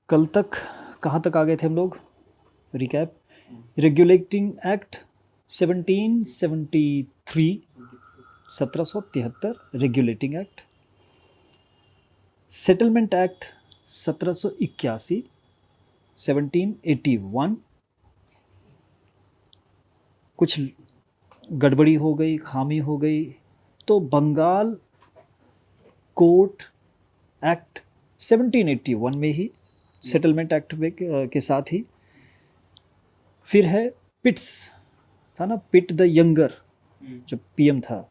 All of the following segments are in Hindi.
कल तक कहाँ तक आ गए थे हम लोग? Recap. Regulating act 1773, 1773 regulating act. Settlement act 1781, 1781। कुछ गड़बड़ी हो गई, खामी हो गई, तो बंगाल कोर्ट एक्ट 1781 में ही, सेटलमेंट एक्ट में के साथ ही। फिर है पिट्स, था ना, पिट द यंगर जो पीएम था।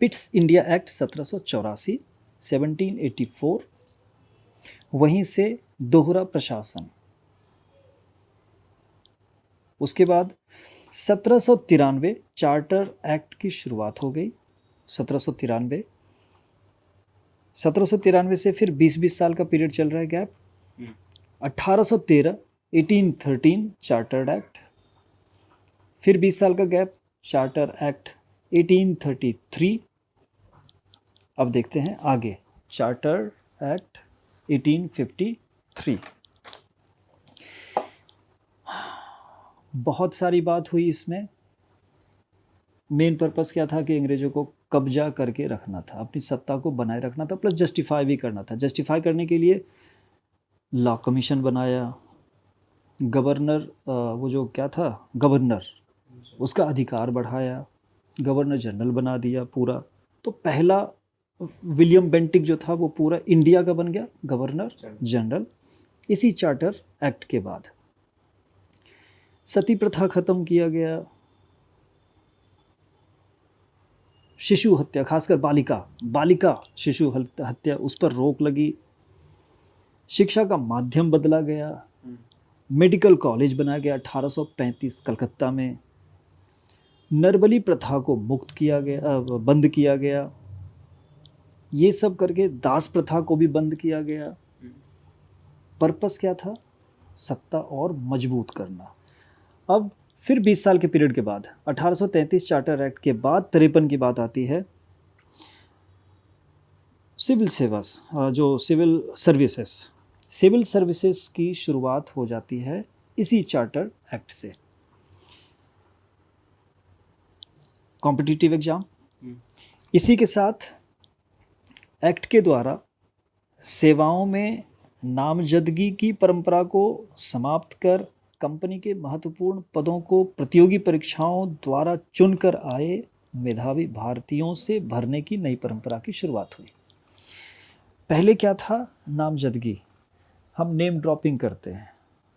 Pitt's India act 1784, 1784। वहीं से दोहरा प्रशासन। उसके बाद 1793 चार्टर एक्ट की शुरुआत हो गई। 1793 से फिर 20 साल का पीरियड चल रहा है, गैप। 1813 1813 चार्टर्ड एक्ट, फिर 20 साल का गैप, चार्टर एक्ट 1833। अब देखते हैं आगे, चार्टर एक्ट 1853। बहुत सारी बात हुई इसमें। मेन पर्पस क्या था कि अंग्रेजों को कब्जा करके रखना था, अपनी सत्ता को बनाए रखना था, प्लस जस्टिफाई भी करना था। जस्टिफाई करने के लिए लॉ कमीशन बनाया, गवर्नर, वो जो क्या था गवर्नर, उसका अधिकार बढ़ाया, गवर्नर जनरल बना दिया पूरा। तो पहला विलियम बेंटिक जो था वो पूरा इंडिया का बन गया गवर्नर जनरल, इसी चार्टर एक्ट के बाद। सती प्रथा खत्म किया गया, शिशु हत्या, खासकर बालिका शिशु हत्या, उस पर रोक लगी। शिक्षा का माध्यम बदला गया, मेडिकल कॉलेज बनाया गया 1835 कलकत्ता में। नरबली प्रथा को मुक्त किया गया, बंद किया गया। ये सब करके दास प्रथा को भी बंद किया गया। पर्पस क्या था? सत्ता और मजबूत करना। अब फिर 20 साल के पीरियड के बाद 1833 चार्टर एक्ट के बाद 53 की बात आती है। सिविल सेवास, जो सिविल सर्विसेज की शुरुआत हो जाती है इसी चार्टर एक्ट से। कॉम्पिटिटिव एग्जाम, इसी के साथ एक्ट के द्वारा सेवाओं में नामजदगी की परंपरा को समाप्त कर कंपनी के महत्वपूर्ण पदों को प्रतियोगी परीक्षाओं द्वारा चुनकर आए मेधावी भारतीयों से भरने की नई परंपरा की शुरुआत हुई। पहले क्या था? नामजदगी, हम नेम ड्रॉपिंग करते हैं,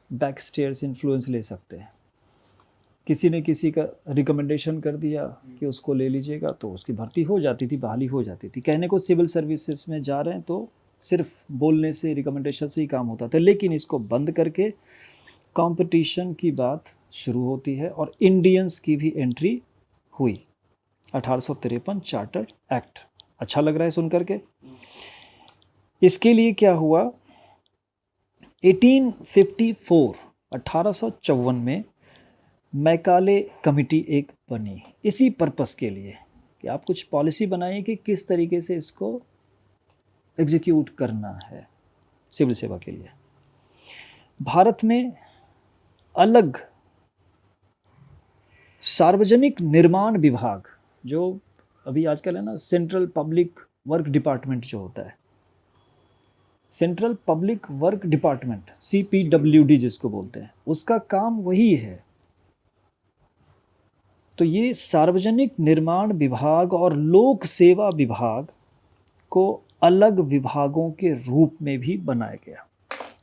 बैक स्टेयर्स इन्फ्लुएंस ले सकते हैं। किसी ने किसी का रिकमेंडेशन कर दिया कि उसको ले लीजिएगा, तो उसकी भर्ती हो जाती थी, बहाली हो जाती थी। कहने को सिविल सर्विसेज में जा रहे हैं तो सिर्फ बोलने से, रिकमेंडेशन से ही काम होता था, लेकिन इसको बंद करके कंपटीशन की बात शुरू होती है और इंडियंस की भी एंट्री हुई। 1853 चार्टर एक्ट। अच्छा लग रहा है सुन करके? इसके लिए क्या हुआ? 1854 में मैकाले कमिटी एक बनी, इसी पर्पस के लिए कि आप कुछ पॉलिसी बनाइए कि किस तरीके से इसको एग्जीक्यूट करना है सिविल सेवा के लिए। भारत में अलग सार्वजनिक निर्माण विभाग, जो अभी आजकल है ना, सेंट्रल पब्लिक वर्क डिपार्टमेंट जो होता है, central public work department, CPWD जिसको बोलते हैं, उसका काम वही है। तो ये सार्वजनिक निर्माण विभाग और लोक सेवा विभाग को अलग विभागों के रूप में भी बनाया गया।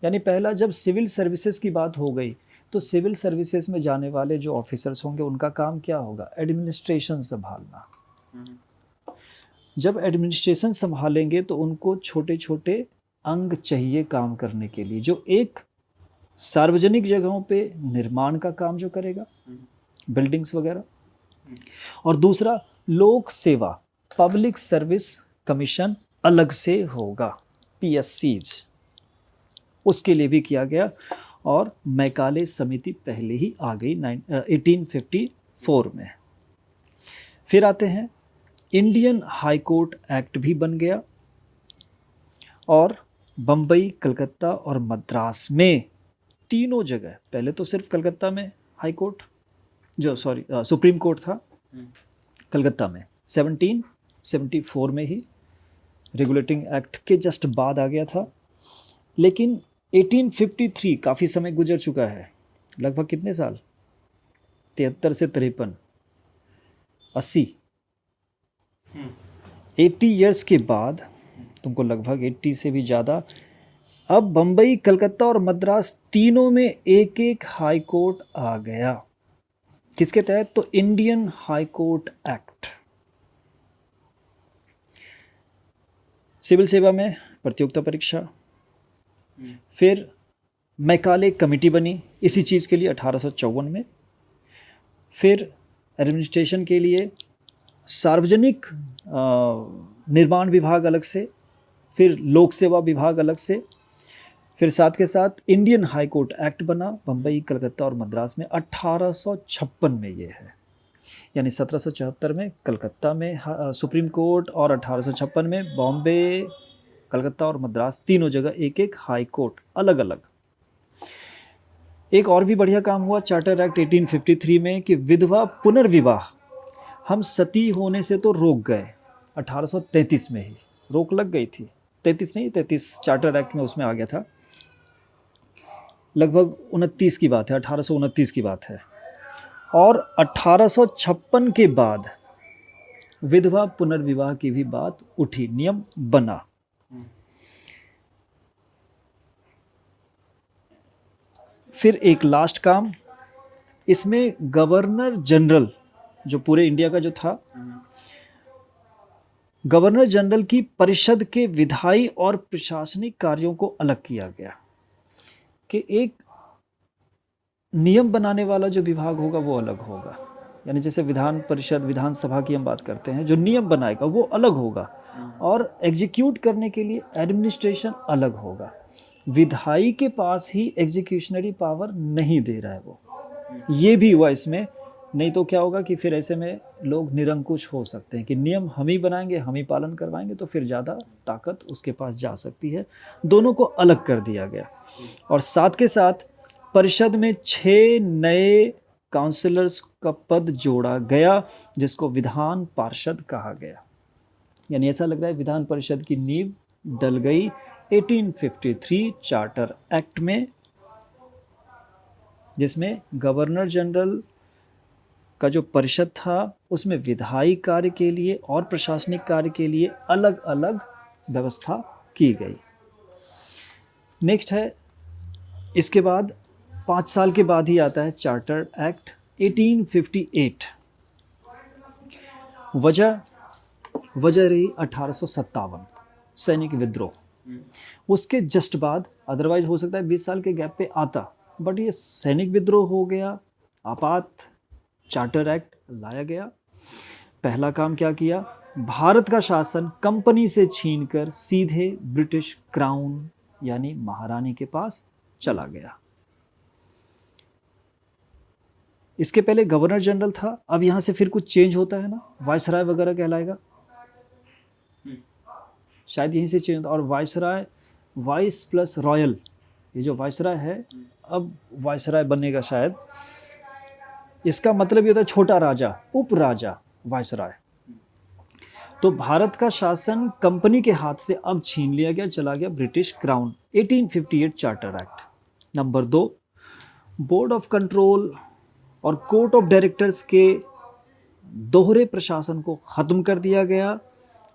यानी पहला जब सिविल सर्विसेज की बात हो गई तो सिविल सर्विसेज में जाने वाले जो ऑफिसर्स होंगे उनका काम क्या होगा? एडमिनिस्ट्रेशन संभालना। जब एडमिनिस्ट्रेशन संभालेंगे तो उनको छोटे छोटे अंग चाहिए काम करने के लिए, जो एक सार्वजनिक जगहों पे निर्माण का काम जो करेगा, बिल्डिंग्स वगैरह, और दूसरा लोक सेवा, पब्लिक सर्विस कमीशन अलग से होगा, PSCs, उसके लिए भी किया गया। और मैकाले समिति पहले ही आ गई 1854 में। फिर आते हैं, इंडियन हाई कोर्ट एक्ट भी बन गया और बम्बई, कलकत्ता और मद्रास में तीनों जगह, पहले तो सिर्फ कलकत्ता में हाई कोर्ट सुप्रीम कोर्ट था कलकत्ता में, 1774 में ही रेगुलेटिंग एक्ट के जस्ट बाद आ गया था। लेकिन 1853, काफ़ी समय गुजर चुका है, लगभग कितने साल, 73 से 53, 80 ईयर्स के बाद, तुमको लगभग 80 से भी ज़्यादा, अब बम्बई, कलकत्ता और मद्रास तीनों में एक एक हाई कोर्ट आ गया। किसके तहत? तो Indian High Court Act. Civil सेवा में प्रतियोगिता परीक्षा, फिर मैकाले कमेटी बनी इसी चीज़ के लिए 1854 में, फिर एडमिनिस्ट्रेशन के लिए सार्वजनिक निर्माण विभाग अलग से, फिर लोक सेवा विभाग अलग से, फिर साथ के साथ इंडियन हाई कोर्ट एक्ट बना बम्बई, कलकत्ता और मद्रास में 1856 में ये है। यानी 1774 में कलकत्ता में सुप्रीम कोर्ट और 1856 में बॉम्बे, कलकत्ता और मद्रास तीनों जगह एक एक हाई कोर्ट अलग अलग। एक और भी बढ़िया काम हुआ चार्टर एक्ट 1853 में कि विधवा पुनर्विवाह हम सती होने से तो रोक गए, 1833 में ही रोक लग गई थी, 33 नहीं 33 चार्टर एक्ट में उसमें आ गया था, लगभग 29 की बात है, 1829 की बात है। और 1856 के बाद विधवा पुनर्विवाह की भी बात उठी, नियम बना। फिर एक लास्ट काम, इसमें गवर्नर जनरल जो पूरे इंडिया का जो था, गवर्नर जनरल की परिषद के विधायी और प्रशासनिक कार्यों को अलग किया गया कि एक नियम बनाने वाला जो विभाग होगा वो अलग होगा। यानी जैसे विधान परिषद, विधानसभा की हम बात करते हैं, जो नियम बनाएगा वो अलग होगा, और एग्जीक्यूट करने के लिए एडमिनिस्ट्रेशन अलग होगा। विधायी के पास ही एग्जीक्यूशनरी पावर नहीं दे रहा है वो, ये भी हुआ इसमें। नहीं तो क्या होगा कि फिर ऐसे में लोग निरंकुश हो सकते हैं कि नियम हम ही बनाएंगे, हम ही पालन करवाएंगे, तो फिर ज़्यादा ताकत उसके पास जा सकती है। दोनों को अलग कर दिया गया। और साथ के साथ परिषद में 6 नए काउंसिलर्स का पद जोड़ा गया, जिसको विधान पार्षद कहा गया। यानी ऐसा लग रहा है विधान परिषद की नींव डल गई 1853 चार्टर एक्ट में, जिसमें गवर्नर जनरल का जो परिषद था उसमें विधायी कार्य के लिए और प्रशासनिक कार्य के लिए अलग अलग व्यवस्था की गई। नेक्स्ट है, इसके बाद 5 साल के बाद ही आता है चार्टर एक्ट 1858। वजह रही 1857 सैनिक विद्रोह, उसके जस्ट बाद, अदरवाइज हो सकता है 20 साल के गैप पे आता, बट ये सैनिक विद्रोह हो गया, आपात चार्टर एक्ट लाया गया। पहला काम क्या किया, भारत का शासन कंपनी से छीनकर सीधे ब्रिटिश क्राउन यानी महारानी के पास चला गया। इसके पहले गवर्नर जनरल था, अब यहां से फिर कुछ चेंज होता है ना, वायसराय वगैरह कहलाएगा, शायद यहीं से चेंज होता। और वायसराय, वाइस प्लस रॉयल, ये जो वायसराय है अब वायसराय बनेगा शायद। इसका मतलब ये होता है छोटा राजा, उपराजा, वायसराय। तो भारत का शासन कंपनी के हाथ से अब छीन लिया गया, चला गया British crown. 1858 charter act. Number 2, board of control और कोर्ट ऑफ डायरेक्टर्स के दोहरे प्रशासन को खत्म कर दिया गया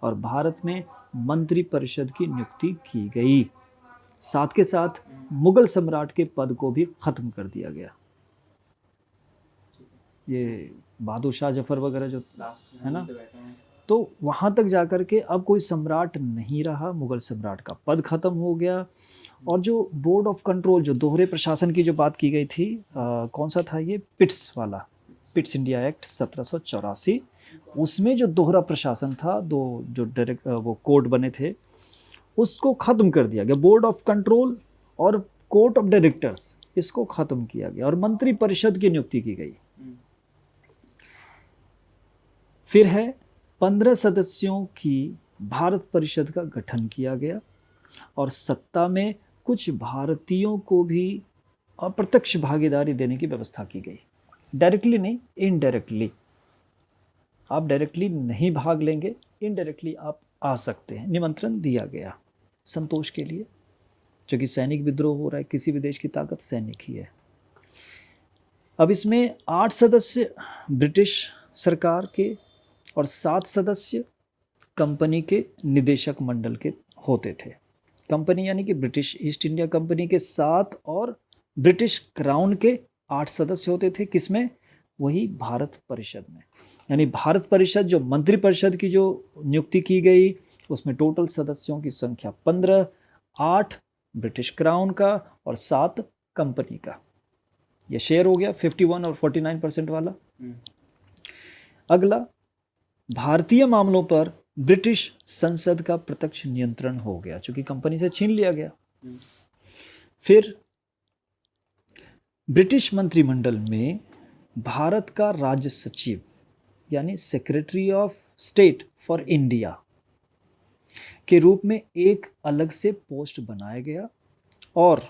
और भारत में मंत्री परिषद की नियुक्ति की गई। साथ के साथ मुगल सम्राट के पद को भी खत्म कर दिया गया। ये बहादुर शाह जफर वगैरह जो है ना, तो वहाँ तक जाकर के अब कोई सम्राट नहीं रहा, मुगल सम्राट का पद खत्म हो गया। और जो बोर्ड ऑफ कंट्रोल, जो दोहरे प्रशासन की जो बात की गई थी, कौन सा था ये, पिट्स वाला, पिट्स इंडिया एक्ट 1784, उसमें जो दोहरा प्रशासन था, जो डायरेक्ट वो कोर्ट बने थे, उसको ख़त्म कर दिया गया। बोर्ड ऑफ कंट्रोल और कोर्ट ऑफ डायरेक्टर्स, इसको ख़त्म किया गया और मंत्री परिषद की नियुक्ति की गई। फिर है 15 सदस्यों की भारत परिषद का गठन किया गया। और सत्ता में कुछ भारतीयों को भी अप्रत्यक्ष भागीदारी देने की व्यवस्था की गई। डायरेक्टली नहीं, इनडायरेक्टली। आप डायरेक्टली नहीं भाग लेंगे, इनडायरेक्टली आप आ सकते हैं। निमंत्रण दिया गया संतोष के लिए, क्योंकि सैनिक विद्रोह हो रहा है, किसी भी देश की ताकत सैनिक ही है। अब इसमें 8 सदस्य ब्रिटिश सरकार के और 7 सदस्य कंपनी के निदेशक मंडल के होते थे। कंपनी यानी कि ब्रिटिश ईस्ट इंडिया कंपनी के 7 और ब्रिटिश क्राउन के 8 सदस्य होते थे। किसमें? वही भारत परिषद में। यानी भारत परिषद जो मंत्रि परिषद की जो नियुक्ति की गई, उसमें टोटल सदस्यों की संख्या 15, 8 ब्रिटिश क्राउन का और 7 कंपनी का। ये शेयर हो गया 51 और 49% वाला। अगला, भारतीय मामलों पर ब्रिटिश संसद का प्रत्यक्ष नियंत्रण हो गया, चूंकि कंपनी से छीन लिया गया। फिर ब्रिटिश मंत्रिमंडल में भारत का राज्य सचिव यानी secretary of state for India के रूप में एक अलग से पोस्ट बनाया गया और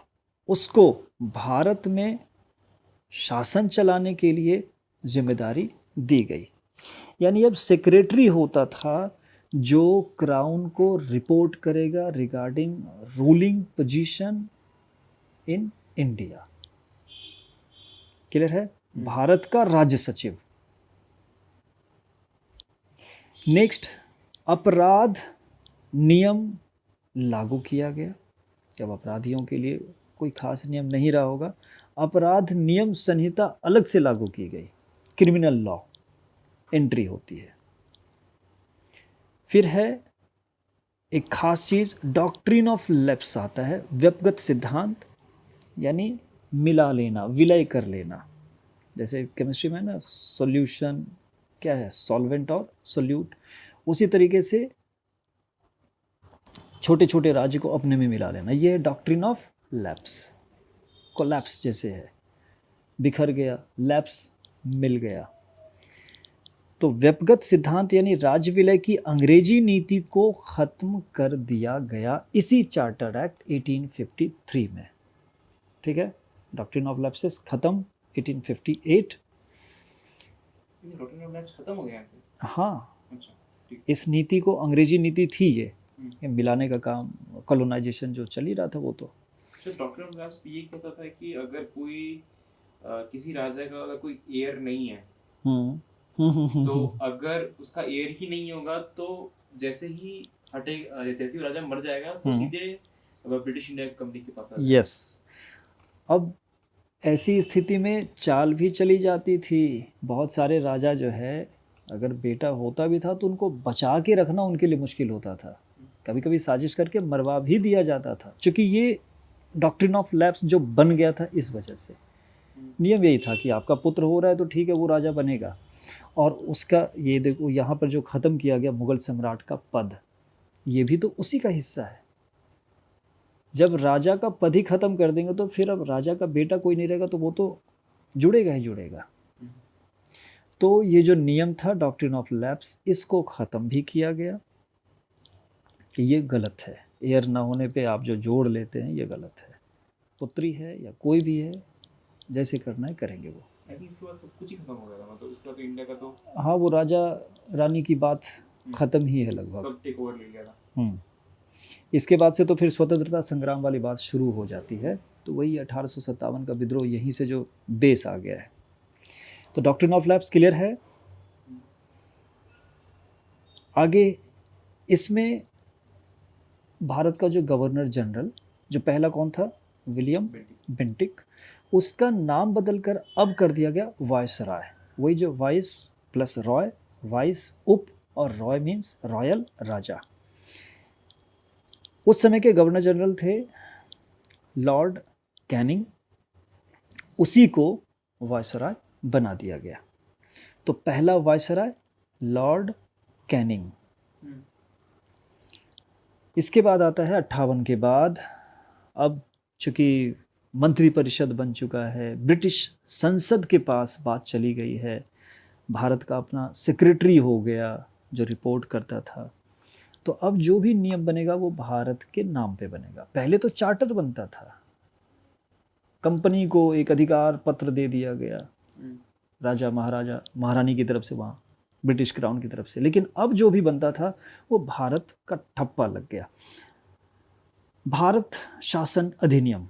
उसको भारत में शासन चलाने के लिए जिम्मेदारी दी गई। यानी अब सेक्रेटरी होता था जो क्राउन को रिपोर्ट करेगा regarding ruling position in India. Clear है? भारत का राज्य सचिव। नेक्स्ट, अपराध नियम लागू किया गया। जब अपराधियों के लिए कोई खास नियम नहीं रहा होगा, अपराध नियम संहिता अलग से लागू की गई। क्रिमिनल लॉ एंट्री होती है। फिर है एक खास चीज, डॉक्ट्रिन ऑफ लैप्स आता है, व्यक्तिगत सिद्धांत यानी मिला लेना, विलय कर लेना। जैसे केमिस्ट्री में ना सॉल्यूशन क्या है, सॉल्वेंट और सोल्यूट, उसी तरीके से छोटे छोटे राज्य को अपने में मिला लेना। ये है डॉक्ट्रिन ऑफ लैप्स। कोलैप्स जैसे है, बिखर गया, लैप्स मिल गया। तो व्यक्तिगत सिद्धांत यानी राज्य विलय की अंग्रेजी नीति को खत्म कर दिया गया इसी चार्टर एक्ट 1853 में। ठीक है, डॉक्ट्रिन ऑफ लैप्सेस खत्म 1858। डॉक्ट्रिन ऑफ लैप्स खत्म हो गया ऐसे? हाँ, अच्छा, इस नीति को, अंग्रेजी नीति थी ये मिलाने का काम, कॉलोनाइजेशन जो चल ही रहा था वो। तो डॉक्ट्रिन ऑफ लैप्स ये कहता था कि अगर कोई किसी राजा का अगर कोई एयर नहीं है तो अगर उसका एयर ही नहीं होगा तो जैसे ही हटे, जैसे ही राजा मर जाएगा तो सीधे ब्रिटिश इंडिया कंपनी के पास आ जाएगा। यस। अब ऐसी स्थिति में चाल भी चली जाती थी। बहुत सारे राजा जो है, अगर बेटा होता भी था तो उनको बचा के रखना उनके लिए मुश्किल होता था। कभी कभी साजिश करके मरवा भी दिया जाता था, क्योंकि ये डॉक्ट्रिन ऑफ लैप्स जो बन गया था इस वजह से। नियम यही था कि आपका पुत्र हो रहा है तो ठीक है, वो राजा बनेगा। और उसका ये देखो यहाँ पर जो ख़त्म किया गया मुग़ल सम्राट का पद, ये भी तो उसी का हिस्सा है। जब राजा का पद ही ख़त्म कर देंगे तो फिर अब राजा का बेटा कोई नहीं रहेगा तो वो तो जुड़ेगा ही जुड़ेगा। तो ये जो नियम था डॉक्ट्रिन ऑफ लैप्स, इसको ख़त्म भी किया गया। ये गलत है। एयर ना होने पे आप जो जोड़ लेते हैं ये गलत है। पुत्री है या कोई भी है, जैसे करना है करेंगे वो। इसके बाद सब कुछ ही खत्म हो गया था, मतलब इसका तो इंडिया का तो हाँ, वो राजा रानी की बात ख़त्म ही है लगभग, सब टेक ओवर ले लिया था। इसके बाद से तो फिर स्वतंत्रता संग्राम वाली बात शुरू हो जाती है। तो वही 1857 का विद्रोह, यहीं से जो बेस आ गया है। तो डॉक्ट्रिन ऑफ लैप्स क्लियर है। आगे इसमें भारत का जो गवर्नर जनरल, जो पहला कौन था, विलियम बेंटिक, उसका नाम बदलकर अब कर दिया गया वायसराय। वही जो वाइस प्लस रॉय, वाइस उप, और रॉय मीन्स रॉयल, राजा। उस समय के गवर्नर जनरल थे लॉर्ड कैनिंग, उसी को वायसराय बना दिया गया। तो पहला वायसराय लॉर्ड कैनिंग। इसके बाद आता है 58 के बाद। अब चूंकि मंत्रिपरिषद बन चुका है, ब्रिटिश संसद के पास बात चली गई है, भारत का अपना सेक्रेटरी हो गया जो रिपोर्ट करता था। तो अब जो भी नियम बनेगा वो भारत के नाम पे बनेगा। पहले तो चार्टर बनता था, कंपनी को एक अधिकार पत्र दे दिया गया राजा महाराजा महारानी की तरफ से, वहाँ ब्रिटिश क्राउन की तरफ से, लेकिन अब जो भी बनता था वो भारत का ठप्पा लग गया। भारत शासन अधिनियम,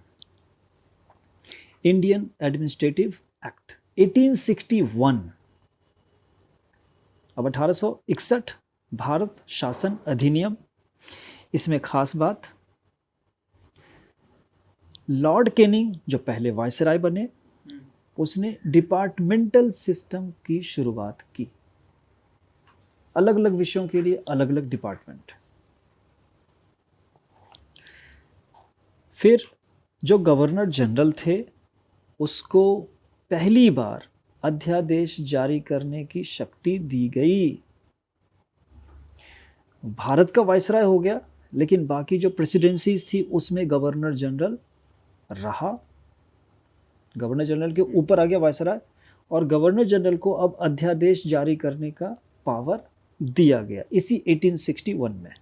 इंडियन एडमिनिस्ट्रेटिव एक्ट 1861। अब 1861 भारत शासन अधिनियम। इसमें खास बात, लॉर्ड कैनिंग जो पहले वायसराय बने, उसने डिपार्टमेंटल सिस्टम की शुरुआत की। अलग अलग विषयों के लिए अलग अलग डिपार्टमेंट। फिर जो गवर्नर जनरल थे उसको पहली बार अध्यादेश जारी करने की शक्ति दी गई। भारत का वायसराय हो गया, लेकिन बाकी जो प्रेसिडेंसीज थी उसमें गवर्नर जनरल रहा। गवर्नर जनरल के ऊपर आ गया वायसराय, और गवर्नर जनरल को अब अध्यादेश जारी करने का पावर दिया गया इसी 1861 में।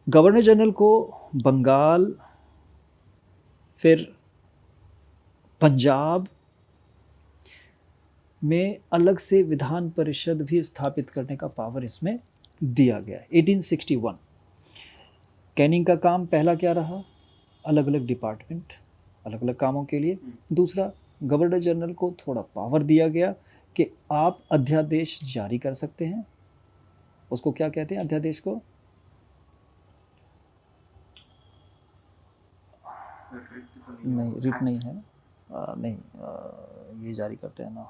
गवर्नर जनरल को बंगाल, फिर पंजाब में अलग से विधान परिषद भी स्थापित करने का पावर इसमें दिया गया। 1861 कैनिंग का काम पहला क्या रहा, अलग अलग डिपार्टमेंट अलग अलग कामों के लिए। दूसरा, गवर्नर जनरल को थोड़ा पावर दिया गया कि आप अध्यादेश जारी कर सकते हैं। उसको क्या कहते हैं अध्यादेश को? नहीं, रिट नहीं है, ये जारी करते हैं ना,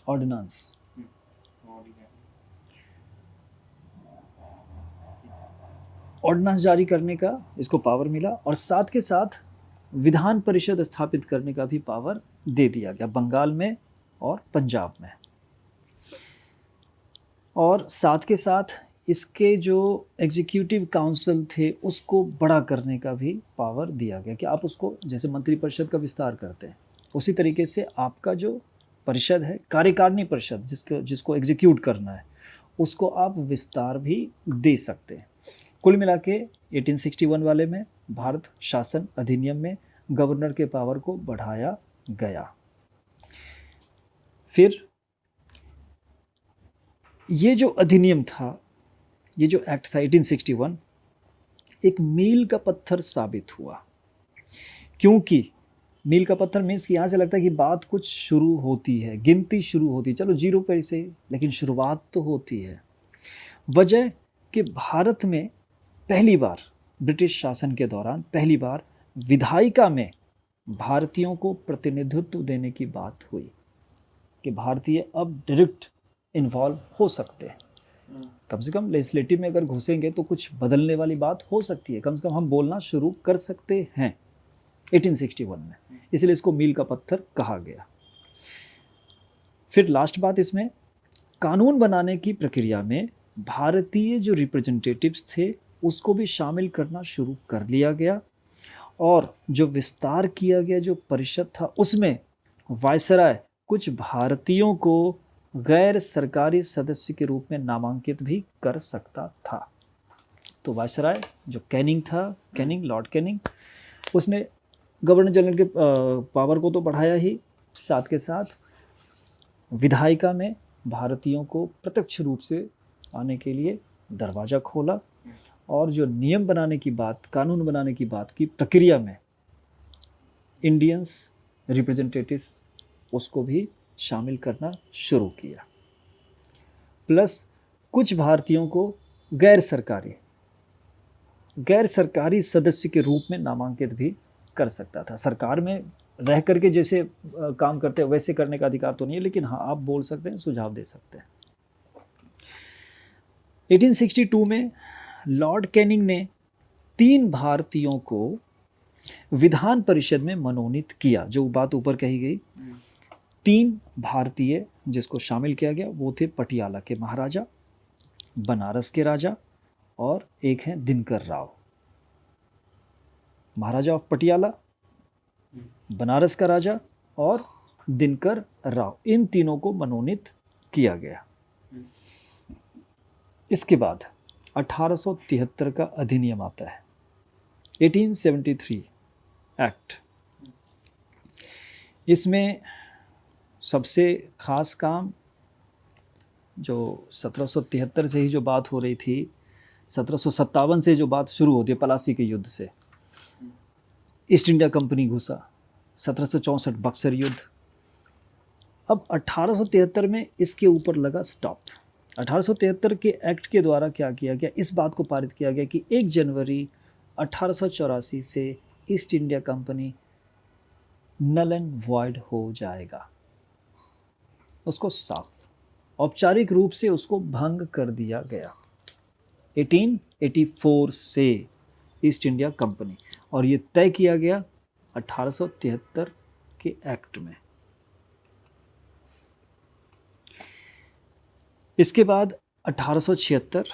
ऑर्डिनेंस। ऑर्डिनेंस जारी करने का इसको पावर मिला, और साथ के साथ विधान परिषद स्थापित करने का भी पावर दे दिया गया बंगाल में और पंजाब में। और साथ के साथ इसके जो एग्जीक्यूटिव काउंसिल थे उसको बड़ा करने का भी पावर दिया गया कि आप उसको, जैसे मंत्रिपरिषद का विस्तार करते हैं उसी तरीके से आपका जो परिषद है, कार्यकारिणी परिषद, जिसको एग्जीक्यूट करना है, उसको आप विस्तार भी दे सकते हैं। कुल मिला के 1861 वाले में भारत शासन अधिनियम में गवर्नर के पावर को बढ़ाया गया। फिर ये जो अधिनियम था, ये जो एक्ट था 1861, एक मील का पत्थर साबित हुआ। क्योंकि मील का पत्थर मीन्स कि यहाँ से लगता है कि बात कुछ शुरू होती है, गिनती शुरू होती है, चलो जीरो पर से, लेकिन शुरुआत तो होती है। वजह कि भारत में पहली बार ब्रिटिश शासन के दौरान पहली बार विधायिका में भारतीयों को प्रतिनिधित्व देने की बात हुई कि भारतीय अब डायरेक्ट इन्वॉल्व हो सकते हैं। कम से कम लेजिस्लेटिव में अगर घुसेंगे तो कुछ बदलने वाली बात हो सकती है, कम से कम हम बोलना शुरू कर सकते हैं 1861 में, इसलिए इसको मील का पत्थर कहा गया। फिर लास्ट बात, इसमें कानून बनाने की प्रक्रिया में भारतीय जो रिप्रेजेंटेटिव्स थे उसको भी शामिल करना शुरू कर लिया गया, और जो विस्तार किया गया जो परिषद था उसमें वायसराय कुछ भारतीयों को गैर सरकारी सदस्य के रूप में नामांकित भी कर सकता था। तो वायसराय जो कैनिंग था, कैनिंग, लॉर्ड कैनिंग, उसने गवर्नर जनरल के पावर को तो बढ़ाया ही, साथ के साथ विधायिका में भारतीयों को प्रत्यक्ष रूप से आने के लिए दरवाज़ा खोला, और जो नियम बनाने की बात, कानून बनाने की बात की प्रक्रिया में इंडियंस रिप्रेजेंटेटिव्स उसको भी शामिल करना शुरू किया। प्लस कुछ भारतीयों को गैर सरकारी सदस्य के रूप में नामांकित भी कर सकता था। सरकार में रह करके जैसे काम करते हैं वैसे करने का अधिकार तो नहीं है, लेकिन हाँ आप बोल सकते हैं, सुझाव दे सकते हैं। 1862 में लॉर्ड कैनिंग ने 3 भारतीयों को विधान परिषद में मनोनीत किया। जो बात ऊपर कही गई, 3 भारतीय जिसको शामिल किया गया वो थे पटियाला के महाराजा, बनारस के राजा, और एक हैं दिनकर राव। महाराजा ऑफ पटियाला, बनारस का राजा, और दिनकर राव, इन तीनों को मनोनीत किया गया। इसके बाद 1873 का अधिनियम आता है, 1873 एक्ट। इसमें सबसे खास काम जो 1773 से ही जो बात हो रही थी, 1757 से जो बात शुरू होती है पलासी के युद्ध से, ईस्ट इंडिया कंपनी घुसा, 1764 बक्सर युद्ध। अब 1873 में इसके ऊपर लगा स्टॉप। 1873 के एक्ट के द्वारा क्या किया गया, इस बात को पारित किया गया कि 1 जनवरी 1884 से East India Company null and void हो जाएगा। उसको साफ औपचारिक रूप से उसको भंग कर दिया गया 1884 से ईस्ट इंडिया कंपनी, और ये तय किया गया 1873 के एक्ट में। इसके बाद 1876,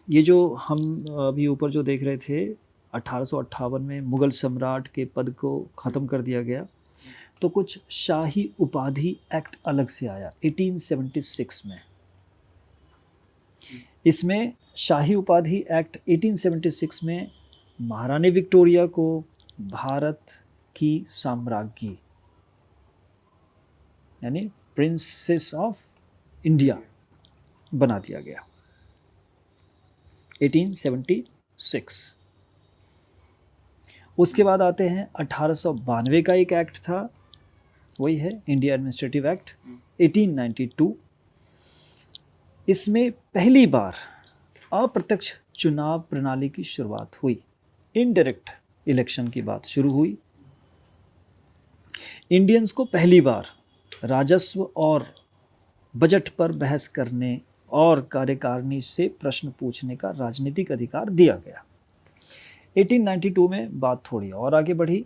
ये जो हम अभी ऊपर जो देख रहे थे, 1858 में मुगल सम्राट के पद को ख़त्म कर दिया गया, तो कुछ शाही उपाधि एक्ट अलग से आया 1876 में। इसमें शाही उपाधि एक्ट 1876 में महारानी विक्टोरिया को भारत की साम्राज्ञी यानी प्रिंसेस ऑफ इंडिया बना दिया गया 1876। उसके बाद आते हैं 1892 का एक एक्ट था, वही है इंडिया एडमिनिस्ट्रेटिव एक्ट 1892। इसमें पहली बार अप्रत्यक्ष चुनाव प्रणाली की शुरुआत हुई, इनडायरेक्ट इलेक्शन की बात शुरू हुई। इंडियंस को पहली बार राजस्व और बजट पर बहस करने और कार्यकारिणी से प्रश्न पूछने का राजनीतिक अधिकार दिया गया। 1892 में बात थोड़ी और आगे बढ़ी,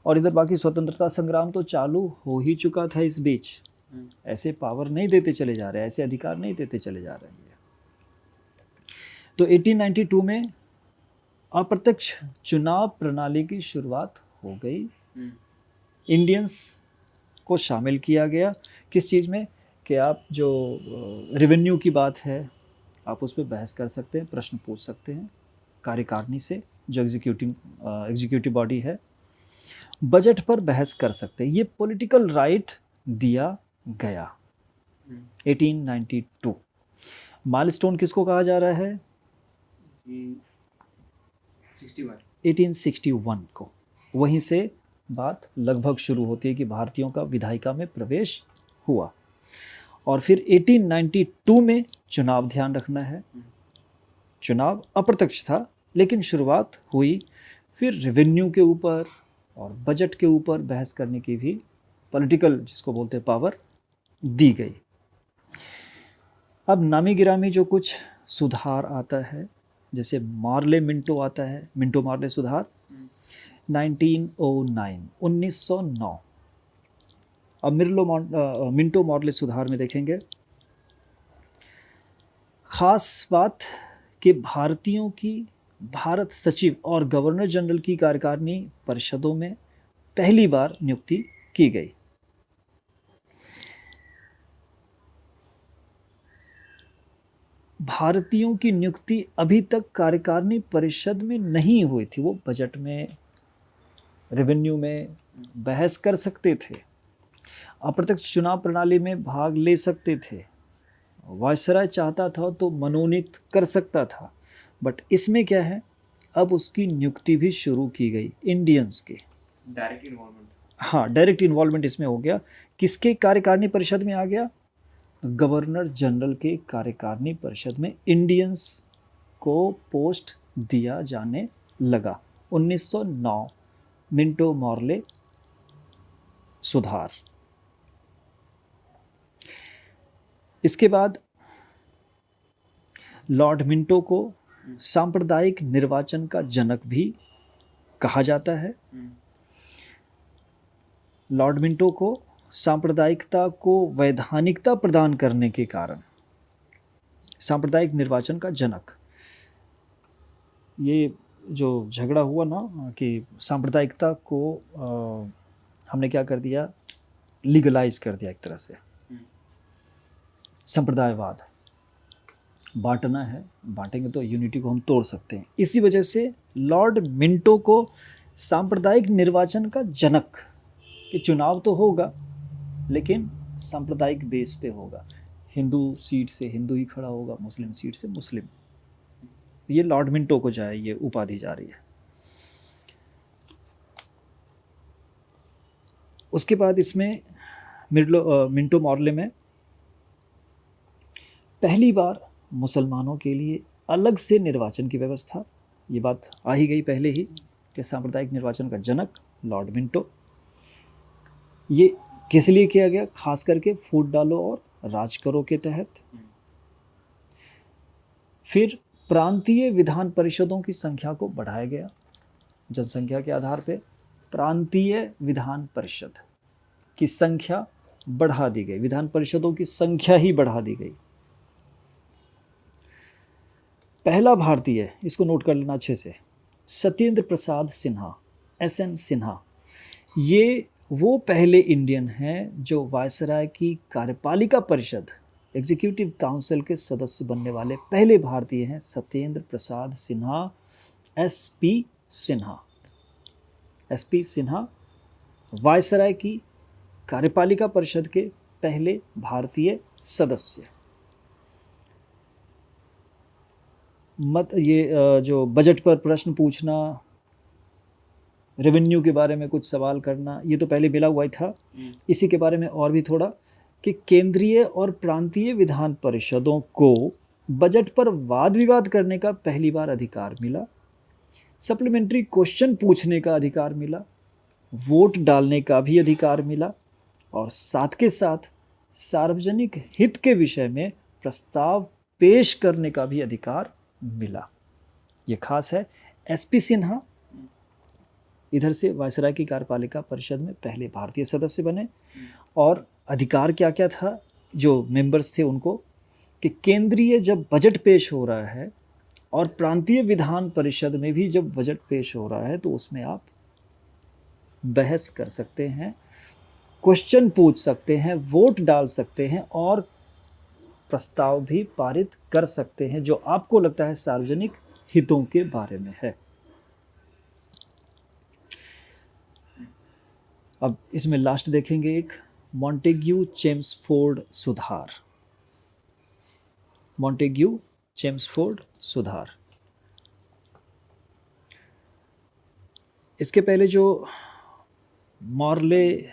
और इधर बाकी स्वतंत्रता संग्राम तो चालू हो ही चुका था इस बीच। ऐसे पावर नहीं देते चले जा रहे, ऐसे अधिकार नहीं देते चले जा रहे हैं। तो 1892 में अप्रत्यक्ष चुनाव प्रणाली की शुरुआत हो गई। इंडियंस को शामिल किया गया किस चीज़ में, कि आप जो रेवेन्यू की बात है आप उस पर बहस कर सकते हैं, प्रश्न पूछ सकते हैं कार्यकारिणी से, जो एग्जीक्यूटिव बॉडी है। बजट पर बहस कर सकते हैं, ये पॉलिटिकल राइट दिया गया 1892। माइलस्टोन किसको कहा जा रहा है, 1861 को। वहीं से बात लगभग शुरू होती है कि भारतीयों का विधायिका में प्रवेश हुआ। और फिर 1892 में चुनाव, ध्यान रखना है, चुनाव अप्रत्यक्ष था लेकिन शुरुआत हुई। फिर रेवेन्यू के ऊपर और बजट के ऊपर बहस करने की भी पॉलिटिकल, जिसको बोलते हैं, पावर दी गई। अब नामी गिरामी जो कुछ सुधार आता है, जैसे मार्ले मिंटो आता है, मिंटो मार्ले सुधार 1909। अब मिंटो मार्ले सुधार में देखेंगे खास बात कि भारतीयों की भारत सचिव और गवर्नर जनरल की कार्यकारिणी परिषदों में पहली बार नियुक्ति की गई। भारतीयों की नियुक्ति अभी तक कार्यकारिणी परिषद में नहीं हुई थी। वो बजट में, रेवेन्यू में बहस कर सकते थे, अप्रत्यक्ष चुनाव प्रणाली में भाग ले सकते थे, वायसराय चाहता था तो मनोनीत कर सकता था। बट इसमें क्या है, अब उसकी नियुक्ति भी शुरू की गई इंडियंस के, डायरेक्ट इन्वॉल्वमेंट। हाँ, डायरेक्ट इन्वॉल्वमेंट इसमें हो गया। किसके कार्यकारिणी परिषद में आ गया, गवर्नर जनरल के कार्यकारिणी परिषद में इंडियंस को पोस्ट दिया जाने लगा। 1909 मिंटो मार्ले सुधार। इसके बाद लॉर्ड मिंटो को सांप्रदायिक निर्वाचन का जनक भी कहा जाता है। लॉर्ड मिंटो को सांप्रदायिकता को वैधानिकता प्रदान करने के कारण सांप्रदायिक निर्वाचन का जनक, ये जो झगड़ा हुआ ना कि सांप्रदायिकता को हमने क्या कर दिया, लीगलाइज कर दिया एक तरह से। संप्रदायवाद, बांटना है, बांटेंगे तो यूनिटी को हम तोड़ सकते हैं। इसी वजह से लॉर्ड मिंटो को सांप्रदायिक निर्वाचन का जनक, कि चुनाव तो होगा लेकिन सांप्रदायिक बेस पे होगा, हिंदू सीट से हिंदू ही खड़ा होगा, मुस्लिम सीट से मुस्लिम, ये लॉर्ड मिंटो को जाए ये उपाधि जा रही है। उसके बाद इसमें मिंटो मॉर्ले में पहली बार मुसलमानों के लिए अलग से निर्वाचन की व्यवस्था, ये बात आ ही गई पहले ही कि सांप्रदायिक निर्वाचन का जनक लॉर्ड मिंटो। ये किस लिए किया गया? खास करके फूट डालो और राज करो के तहत। फिर प्रांतीय विधान परिषदों की संख्या को बढ़ाया गया, जनसंख्या के आधार पे प्रांतीय विधान परिषद की संख्या बढ़ा दी गई, विधान परिषदों की संख्या ही बढ़ा दी गई। पहला भारतीय, इसको नोट कर लेना अच्छे से, सत्येंद्र प्रसाद सिन्हा, SN सिन्हा, ये वो पहले इंडियन हैं जो वायसराय की कार्यपालिका परिषद, एग्जीक्यूटिव काउंसिल के सदस्य बनने वाले पहले भारतीय हैं। Satyendra Prasad Sinha, SP Sinha, SP Sinha viceroy की कार्यपालिका परिषद के पहले भारतीय सदस्य। ये जो बजट पर प्रश्न पूछना, रेवेन्यू के बारे में कुछ सवाल करना, ये तो पहले मिला हुआ ही था। इसी के बारे में और भी थोड़ा कि केंद्रीय और प्रांतीय विधान परिषदों को बजट पर वाद विवाद करने का पहली बार अधिकार मिला, सप्लीमेंट्री क्वेश्चन पूछने का अधिकार मिला, वोट डालने का भी अधिकार मिला, और साथ के साथ सार्वजनिक हित के विषय में प्रस्ताव पेश करने का भी अधिकार मिला। ये खास है। SP सिन्हा इधर से वायसराय की कार्यपालिका परिषद में पहले भारतीय सदस्य बने, और अधिकार क्या क्या था जो मेंबर्स थे उनको, कि केंद्रीय जब बजट पेश हो रहा है और प्रांतीय विधान परिषद में भी जब बजट पेश हो रहा है तो उसमें आप बहस कर सकते हैं, क्वेश्चन पूछ सकते हैं, वोट डाल सकते हैं और प्रस्ताव भी पारित कर सकते हैं जो आपको लगता है सार्वजनिक हितों के बारे में है। अब इसमें लास्ट देखेंगे एक मॉन्टेग्यू चेम्सफोर्ड सुधार। मॉन्टेग्यू चेम्सफोर्ड सुधार, इसके पहले जो मॉर्ले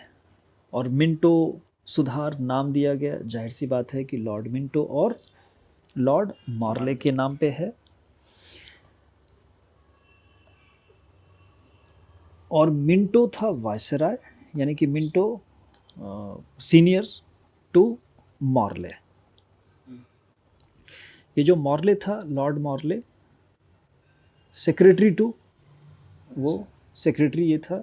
और मिंटो सुधार नाम दिया गया, जाहिर सी बात है कि लॉर्ड मिंटो और लॉर्ड मॉर्ले के नाम पे है। और मिंटो था वायसराय, यानी कि मिंटो सीनियर टू मॉर्ले। ये जो मॉर्ले था, लॉर्ड मॉर्ले, सेक्रेटरी टू, वो सेक्रेटरी ये था,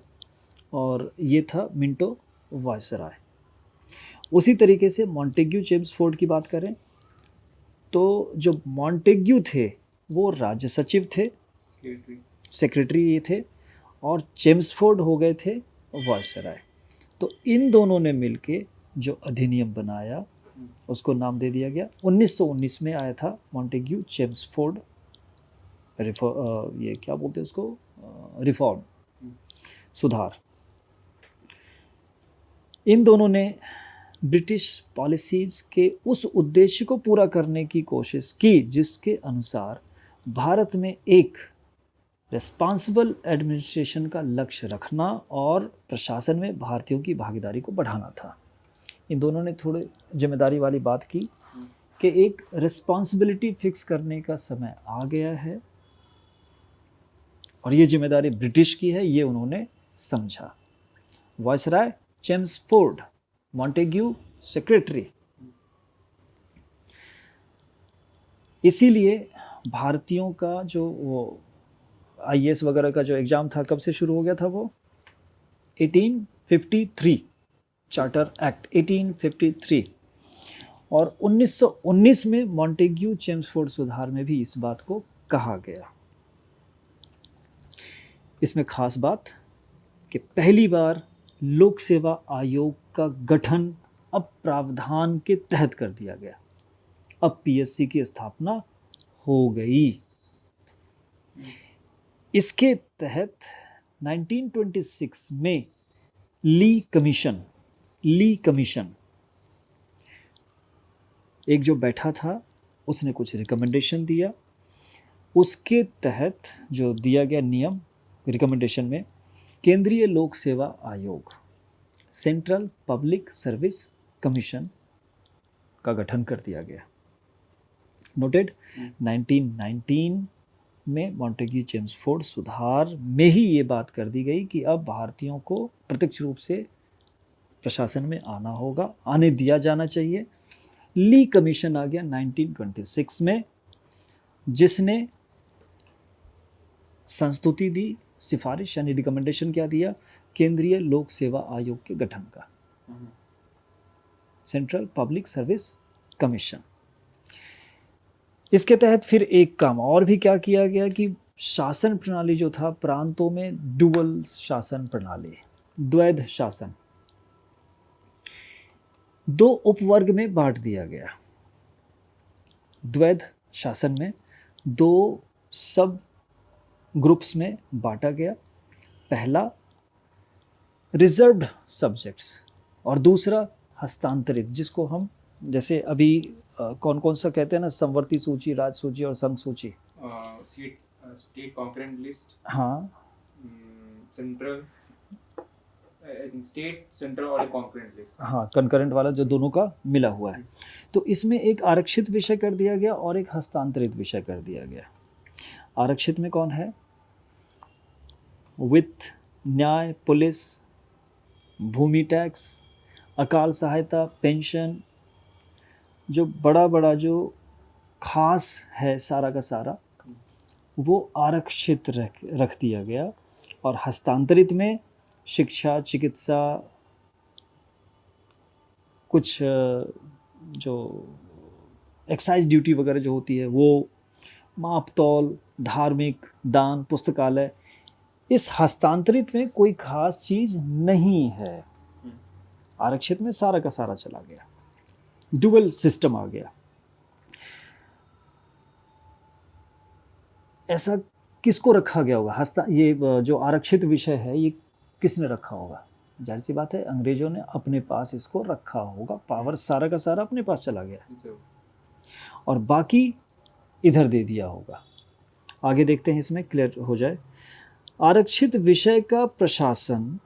और ये था मिंटो वायसराय। उसी तरीके से मॉन्टेग्यू चेम्सफोर्ड की बात करें तो जो मॉन्टेग्यू थे वो राज्य सचिव थे, सेक्रेटरी ये थे, और चेम्सफोर्ड हो गए थे वायसराय। तो इन दोनों ने मिलके जो अधिनियम बनाया उसको नाम दे दिया गया। 1919 में आया था मॉन्टेग्यू चेम्सफोर्ड ये क्या बोलते हैं उसको, रिफॉर्म, सुधार। इन दोनों ने ब्रिटिश पॉलिसीज़ के उस उद्देश्य को पूरा करने की कोशिश की जिसके अनुसार भारत में एक रिस्पॉन्सिबल एडमिनिस्ट्रेशन का लक्ष्य रखना और प्रशासन में भारतीयों की भागीदारी को बढ़ाना था। इन दोनों ने थोड़ी जिम्मेदारी वाली बात की कि एक रिस्पॉन्सिबिलिटी फिक्स करने का समय आ गया है और ये जिम्मेदारी ब्रिटिश की है, ये उन्होंने समझा। Viceroy Chelmsford, Montagu secretary. इसीलिए भारतीयों का जो वो IAS वगैरह का जो एग्ज़ाम था कब से शुरू हो गया था, वो 1853 चार्टर एक्ट 1853, और 1919 में मॉन्टेग्यू चेम्सफोर्ड सुधार में भी इस बात को कहा गया। इसमें खास बात कि पहली बार लोक सेवा आयोग का गठन अब प्रावधान के तहत कर दिया गया। अब पीएससी की स्थापना हो गई। इसके तहत 1926 में ली कमीशन एक जो बैठा था उसने कुछ रिकमेंडेशन दिया। उसके तहत जो दिया गया नियम रिकमेंडेशन में, केंद्रीय लोक सेवा आयोग सेंट्रल पब्लिक सर्विस कमीशन का गठन कर दिया गया। नोटेड। 1919 में मॉन्टेग्यू चेम्सफोर्ड सुधार में ही ये बात कर दी गई कि अब भारतीयों को प्रत्यक्ष रूप से प्रशासन में आने दिया जाना चाहिए। ली कमीशन आ गया 1926 में, जिसने संस्तुति दी, सिफारिश यानी रिकमेंडेशन क्या दिया, केंद्रीय लोक सेवा आयोग के गठन का, सेंट्रल पब्लिक सर्विस कमीशन। इसके तहत फिर एक काम और भी क्या किया गया कि शासन प्रणाली जो था प्रांतों में डुअल शासन प्रणाली, द्वैध शासन, दो उपवर्ग में बांट दिया गया। द्वैध शासन में दो सब ग्रुप्स में बांटा गया। पहला रिजर्व्ड सब्जेक्ट्स और दूसरा हस्तांतरित, जिसको हम जैसे अभी कौन कौन सा कहते हैं ना, संवर्ती सूची, राज सूची और संघ सूची। स्टेट कॉन्करेंट लिस्ट, हाँ, सेंट्रल, स्टेट सेंट्रल और कॉन्करेंट लिस्ट, हाँ, कंकरेंट वाला जो दोनों का मिला हुआ है। तो इसमें एक आरक्षित विषय कर दिया गया और एक हस्तांतरित विषय कर दिया गया। आरक्षित में कौन है? वित्त, न्याय, पुलिस, भूमि टैक्स, अकाल सहायता, पेंशन, जो बड़ा जो खास है सारा का सारा, वो आरक्षित रख दिया गया। और हस्तांतरित में शिक्षा, चिकित्सा, कुछ जो एक्साइज ड्यूटी वगैरह जो होती है वो, माप तौल, धार्मिक, दान, पुस्तकालय, इस हस्तांतरित में कोई खास चीज नहीं है। आरक्षित में सारा का सारा चला गया, डुअल सिस्टम आ गया। ऐसा किसको रखा गया होगा? ये जो आरक्षित विषय है ये किसने रखा होगा? जाहिर सी बात है अंग्रेजों ने अपने पास इसको रखा होगा। पावर सारा का सारा अपने पास चला गया और बाकी इधर दे दिया होगा। आगे देखते हैं, इसमें क्लियर हो जाए। आरक्षित विषय का प्रशासन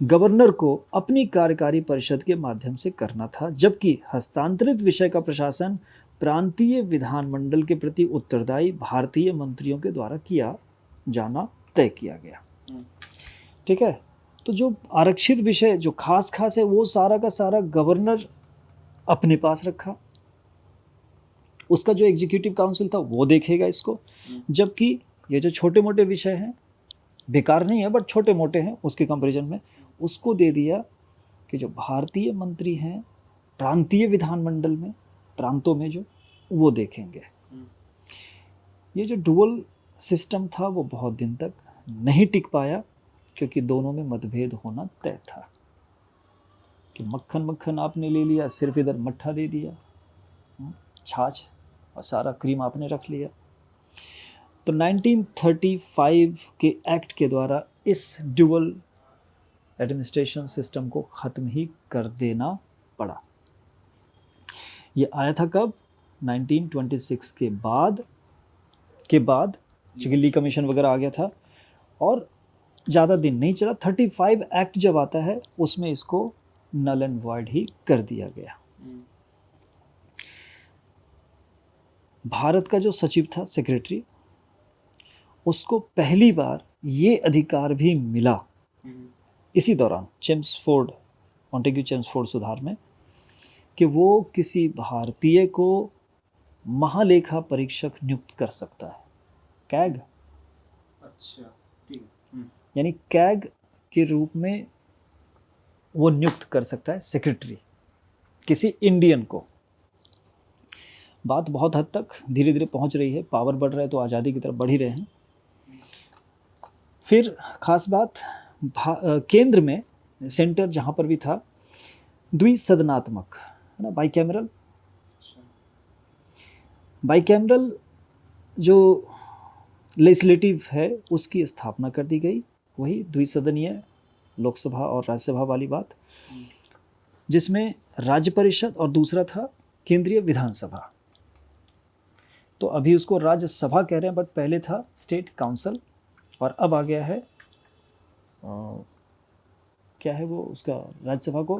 गवर्नर को अपनी कार्यकारी परिषद के माध्यम से करना था, जबकि हस्तांतरित विषय का प्रशासन प्रांतीय विधानमंडल के प्रति उत्तरदायी भारतीय मंत्रियों के द्वारा किया जाना तय किया गया। ठीक है। तो जो आरक्षित विषय जो खास है वो सारा का सारा गवर्नर अपने पास रखा, उसका जो एग्जीक्यूटिव काउंसिल था वो देखेगा इसको, जबकि ये जो छोटे मोटे विषय हैं, बेकार नहीं है बट छोटे मोटे हैं उसके कंपैरिजन में, उसको दे दिया कि जो भारतीय मंत्री हैं प्रांतीय विधानमंडल में, प्रांतों में जो, वो देखेंगे। ये जो डुअल सिस्टम था वो बहुत दिन तक नहीं टिक पाया, क्योंकि दोनों में मतभेद होना तय था कि मक्खन आपने ले लिया, सिर्फ इधर मट्ठा दे दिया, छाछ और सारा क्रीम आपने रख लिया। तो 1935 के एक्ट के द्वारा इस डुअल एडमिनिस्ट्रेशन सिस्टम को ख़त्म ही कर देना पड़ा। ये आया था कब? 1926 के बाद चूँकि ली कमीशन वगैरह आ गया था और ज़्यादा दिन नहीं चला। 35 एक्ट जब आता है उसमें इसको नल एंड वॉइड ही कर दिया गया। भारत का जो सचिव था, सेक्रेटरी, उसको पहली बार ये अधिकार भी मिला इसी दौरान मॉन्टेग्यू चेम्सफोर्ड सुधार में, कि वो किसी भारतीय को महालेखा परीक्षक नियुक्त कर सकता है। कैग, अच्छा, ठीक है। यानी कैग के रूप में वो नियुक्त कर सकता है सेक्रेटरी किसी इंडियन को। बात बहुत हद तक धीरे धीरे पहुंच रही है, पावर बढ़ रहा है तो आज़ादी की तरफ बढ़ ही रहे हैं। फिर खास बात, केंद्र में सेंटर जहाँ पर भी था, द्विसदनात्मक है ना, बाइकैमरल। बाइकैमरल जो लेजिस्लेटिव है उसकी स्थापना कर दी गई, वही द्विसदनीय लोकसभा और राज्यसभा वाली बात, जिसमें राज्य परिषद और दूसरा था केंद्रीय विधानसभा। तो अभी उसको राज्यसभा कह रहे हैं, बट पहले था स्टेट काउंसिल, और अब आ गया है क्या है वो उसका राज्यसभा को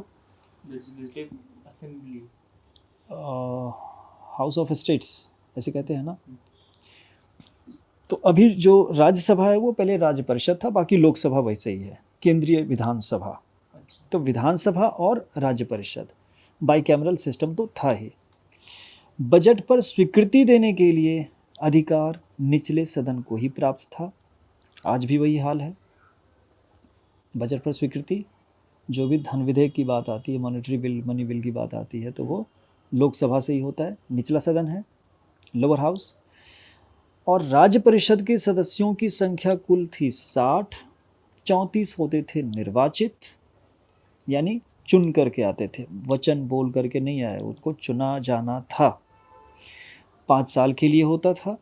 legislative assembly, house of states ऐसे कहते हैं ना। तो अभी जो राज्यसभा है वो पहले राज्य परिषद था, बाकी लोकसभा वैसे ही है, केंद्रीय विधानसभा। तो विधानसभा और राज्य परिषद, बाइकैमरल सिस्टम तो था ही। बजट पर स्वीकृति देने के लिए अधिकार निचले सदन को ही प्राप्त था, आज भी वही हाल है। बजट पर स्वीकृति, जो भी धन विधेयक की बात आती है, मॉनेटरी बिल, मनी बिल की बात आती है, तो वो लोकसभा से ही होता है, निचला सदन है, लोअर हाउस। और राज्य परिषद के सदस्यों की संख्या कुल थी 60, 34 होते थे निर्वाचित, यानी चुन करके आते थे, वचन बोल करके नहीं आए, उनको चुना जाना था, 5 साल के लिए होता था।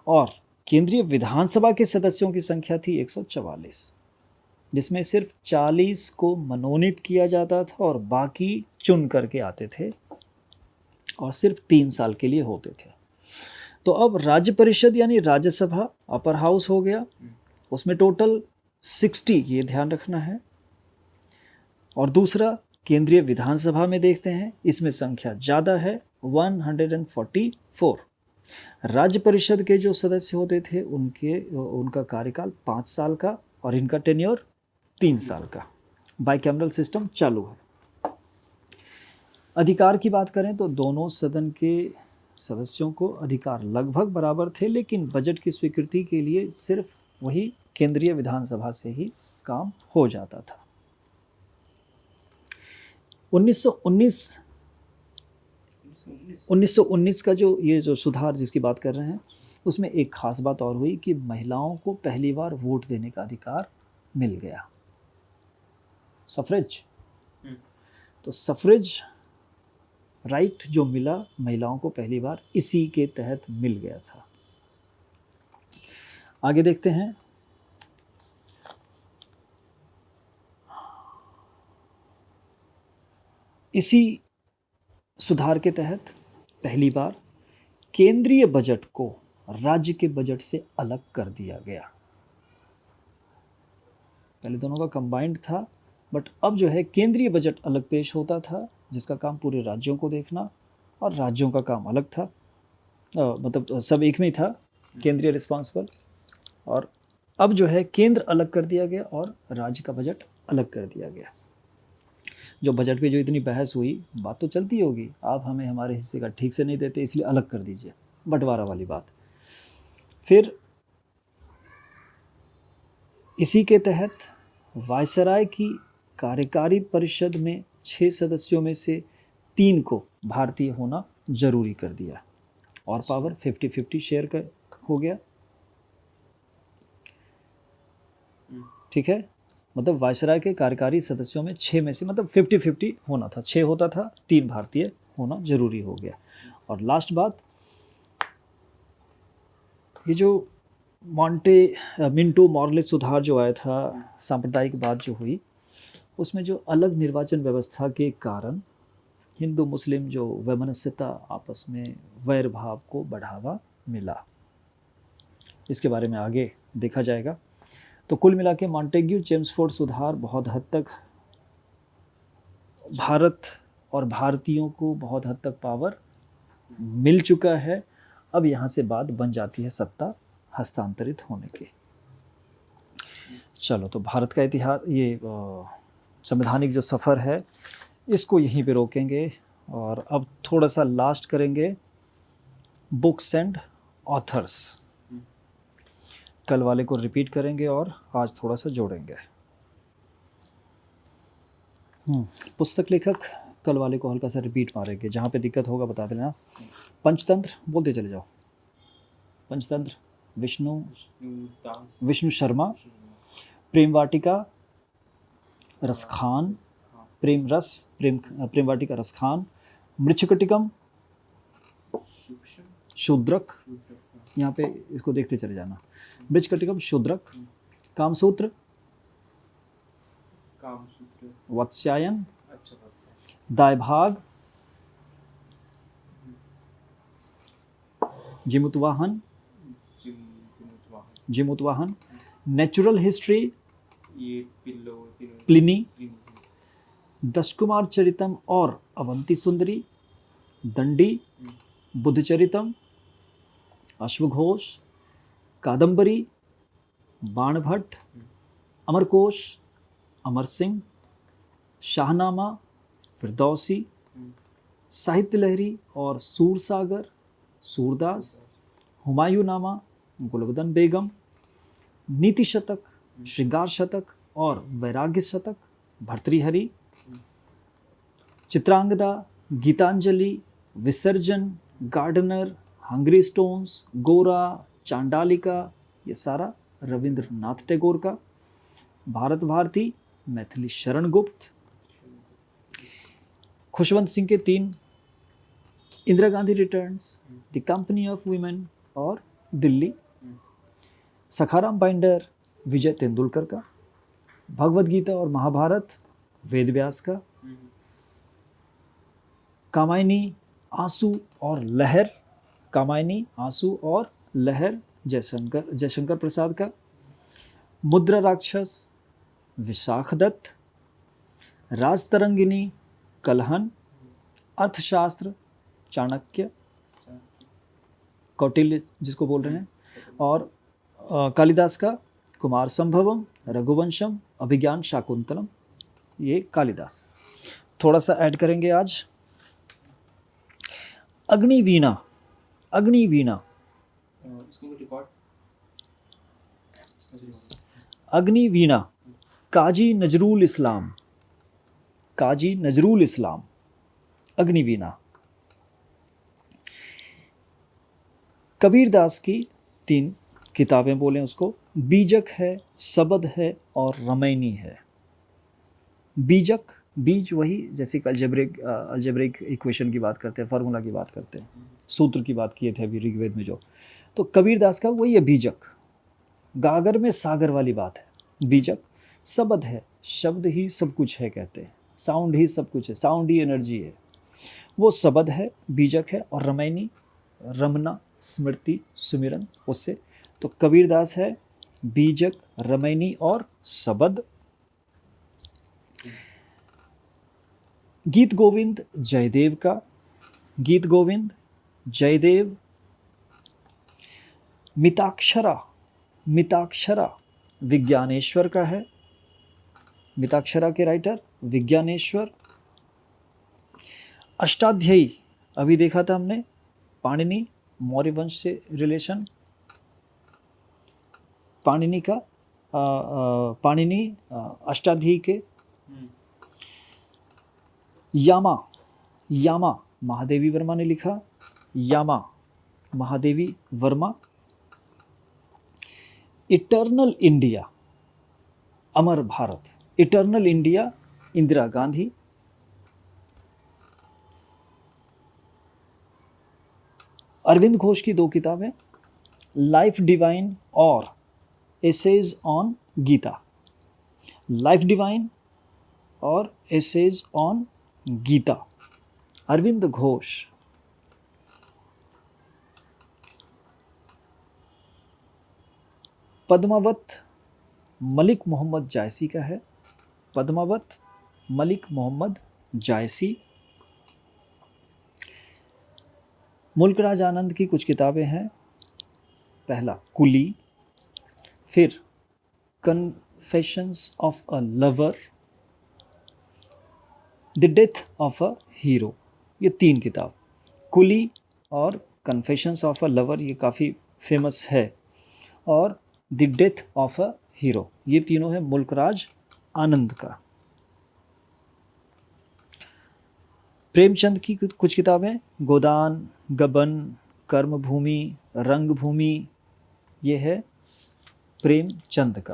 और केंद्रीय विधानसभा के सदस्यों की संख्या थी 144, जिसमें सिर्फ 40 को मनोनीत किया जाता था और बाकी चुन करके आते थे, और सिर्फ 3 साल के लिए होते थे। तो अब राज्य परिषद यानी राज्यसभा अपर हाउस हो गया, उसमें टोटल 60, ये ध्यान रखना है। और दूसरा केंद्रीय विधानसभा में देखते हैं, इसमें संख्या ज़्यादा है, 144। राज्य परिषद के जो सदस्य होते थे उनका कार्यकाल 5 साल का, और इनका टेन्योर 3 साल का। बाइकैमरल सिस्टम चालू है। अधिकार की बात करें तो दोनों सदन के सदस्यों को अधिकार लगभग बराबर थे, लेकिन बजट की स्वीकृति के लिए सिर्फ वही केंद्रीय विधानसभा से ही काम हो जाता था। 1919 का जो सुधार जिसकी बात कर रहे हैं, उसमें एक खास बात और हुई कि महिलाओं को पहली बार वोट देने का अधिकार मिल गया, सफरेज। तो सफरेज राइट जो मिला महिलाओं को पहली बार, इसी के तहत मिल गया था। आगे देखते हैं। इसी सुधार के तहत पहली बार केंद्रीय बजट को राज्य के बजट से अलग कर दिया गया। पहले दोनों का कंबाइंड था, बट अब जो है केंद्रीय बजट अलग पेश होता था, जिसका काम पूरे राज्यों को देखना, और राज्यों का काम अलग था, मतलब सब एक में ही था, केंद्रीय रिस्पॉन्सिबल। और अब जो है केंद्र अलग कर दिया गया और राज्य का बजट अलग कर दिया गया। जो बजट पे जो इतनी बहस हुई, बात तो चलती होगी, आप हमें हमारे हिस्से का ठीक से नहीं देते इसलिए अलग कर दीजिए, बंटवारा वाली बात। फिर इसी के तहत वायसराय की कार्यकारी परिषद में 6 सदस्यों में से 3 को भारतीय होना जरूरी कर दिया, और पावर 50-50 शेयर का हो गया। ठीक है, मतलब वायसराय के कार्यकारी सदस्यों में 6 में से, मतलब 50-50 होना था, 6 होता था, 3 भारतीय होना जरूरी हो गया। और लास्ट बात, ये जो मिंटो मॉर्लेस सुधार जो आया था, सांप्रदायिकवाद जो हुई, उसमें जो अलग निर्वाचन व्यवस्था के कारण हिंदू मुस्लिम जो वैमनस्यता, आपस में वैर भाव को बढ़ावा मिला। इसके बारे में आगे देखा जाएगा। तो कुल मिला के मॉन्टेग्यू चेम्सफोर्ड सुधार बहुत हद तक भारत और भारतीयों को बहुत हद तक पावर मिल चुका है। अब यहाँ से बात बन जाती है सत्ता हस्तांतरित होने की। चलो, तो भारत का इतिहास, ये संवैधानिक जो सफ़र है, इसको यहीं पे रोकेंगे, और अब थोड़ा सा लास्ट करेंगे बुक्स एंड ऑथर्स। कल वाले को रिपीट करेंगे और आज थोड़ा सा जोड़ेंगे। पुस्तक लेखक कल वाले को हल्का सा रिपीट मारेंगे, जहाँ पे दिक्कत होगा बता देना। पंचतंत्र बोलते चले जाओ। पंचतंत्र विष्णु शर्मा। प्रेम वाटिका रसखान, प्रेम रस, प्रेम वाटिका रसखान, मृच्छकटिकम, सूक्ष्म शूद्रक, शूद्र, यहाँ पे इसको देखते चले जाना, मृच्छकटिकम, शूद्रक, कामसूत्र, कामसूत्र, वत्स्यायन, अच्छा बात है, दायभाग, जिमुतवाहन, जिमुतवाहन, जिमुतवाहन, नेचुरल हिस्ट्री, ये पिल्लो प्लिनी, दशकुमार चरितम और अवंती सुंदरी, दंडी, बुद्धचरितम, अश्वघोष, कादंबरी, बाणभट्ट, अमरकोश, अमर सिंह, शाहनामा, फिरदौसी, साहित्य लहरी और सूरसागर, सूरदास, हुमायूंनामा, गुलबदन बेगम, नीति शतक, श्रृंगार शतक और वैराग्य शतक, भर्तृहरि, चित्रांगदा, गीतांजलि, विसर्जन, गार्डनर, हंग्री स्टोन्स, गोरा, चांडालिका, ये सारा रविंद्रनाथ टैगोर का, भारत भारती, मैथिली शरण गुप्त, खुशवंत सिंह के 3, Indira Gandhi returns, the company of women और दिल्ली, सखाराम बाइंडर, विजय तेंदुलकर का, भगवद गीता और महाभारत, वेद व्यास का, कामायनी, आंसू और लहर, कामायनी, आंसू और लहर, जयशंकर प्रसाद का, मुद्रा राक्षस, विशाख दत्त, राजतरंगिनी, कलहन, अर्थशास्त्र, चाणक्य, कौटिल्य जिसको बोल रहे हैं, और कालिदास का कुमार संभवम, रघुवंशम, अभिज्ञान शाकुंतलम, ये कालिदास। थोड़ा सा ऐड करेंगे आज, अग्निवीणा, अग्निवीणा, इसको रिकॉर्ड, अग्निवीणा, काजी नजरुल इस्लाम, काजी नजरुल इस्लाम, अग्निवीणा। कबीरदास की 3 किताबें बोलें उसको, बीजक है, सबद है और रमैनी है। बीजक, बीज वही जैसे अल्जेब्रिक इक्वेशन की बात करते हैं, फार्मूला की बात करते हैं, सूत्र की बात किए थे अभी ऋग्वेद में जो, तो कबीरदास का वही है बीजक, गागर में सागर वाली बात है। बीजक, सबद है, शब्द ही सब कुछ है कहते हैं, साउंड ही सब कुछ है, साउंड ही एनर्जी है, वो सबद है, बीजक है, और रमैनी, रमना, स्मृति, सुमिरन, उससे, तो कबीरदास है बीजक, रमैनी और सबद। गीत गोविंद जयदेव का, गीत गोविंद जयदेव। मिताक्षरा, मिताक्षरा विज्ञानेश्वर का है, मिताक्षरा के राइटर विज्ञानेश्वर। अष्टाध्यायी अभी देखा था हमने, पाणिनि, मौर्य वंश से रिलेशन, पाणिनि का पाणिनि अष्टाध्यायी के। यामा, यामा महादेवी वर्मा ने लिखा, यामा महादेवी वर्मा। इटर्नल इंडिया, अमर भारत, इटर्नल इंडिया इंदिरा गांधी। अरविंद घोष की 2 किताबें, लाइफ डिवाइन और essays on Gita, life divine और एसेज ऑन गीता, अरविंद घोष। पद्मावत मलिक मोहम्मद जायसी का है, पद्मावत मलिक मोहम्मद जायसी। मुल्कराज आनंद की कुछ किताबें हैं, पहला कुली, फिर confessions of a lover, the death of a hero, ये 3 किताब, कुली और कन्फेशंस ऑफ अ लवर, ये काफ़ी फेमस है, और the death of a hero, ये तीनों है मुल्कराज आनंद का। प्रेमचंद की कुछ किताबें, गोदान, गबन, कर्मभूमि, रंगभूमि, ये है प्रेमचंद का।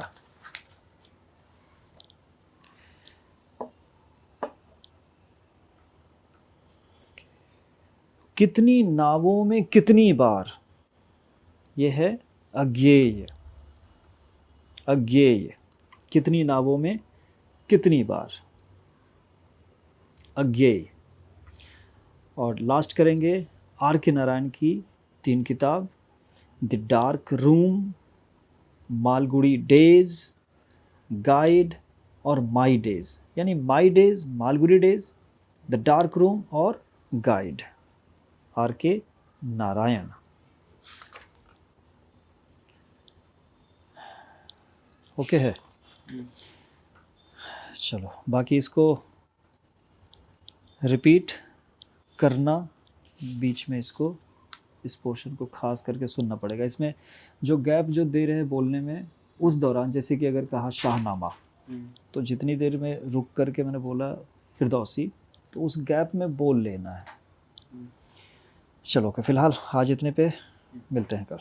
कितनी नावों में कितनी बार, ये है अज्ञेय। अज्ञेय, कितनी नावों में कितनी बार, अज्ञेय। और लास्ट करेंगे आर के नारायण की 3 किताब, the dark room, Malgudi days, guide और माई डेज, यानी my days, Malgudi days, the dark room और गाइड, आर के नारायण। ओके है। चलो बाकी इसको रिपीट करना, बीच में इसको, इस पोर्शन को खास करके सुनना पड़ेगा। इसमें जो गैप जो दे रहे हैं बोलने में, उस दौरान जैसे कि अगर कहा शाहनामा, तो जितनी देर में रुक करके मैंने बोला फिरदौसी, तो उस गैप में बोल लेना है। चलो कि फ़िलहाल आज इतने पे, मिलते हैं कल।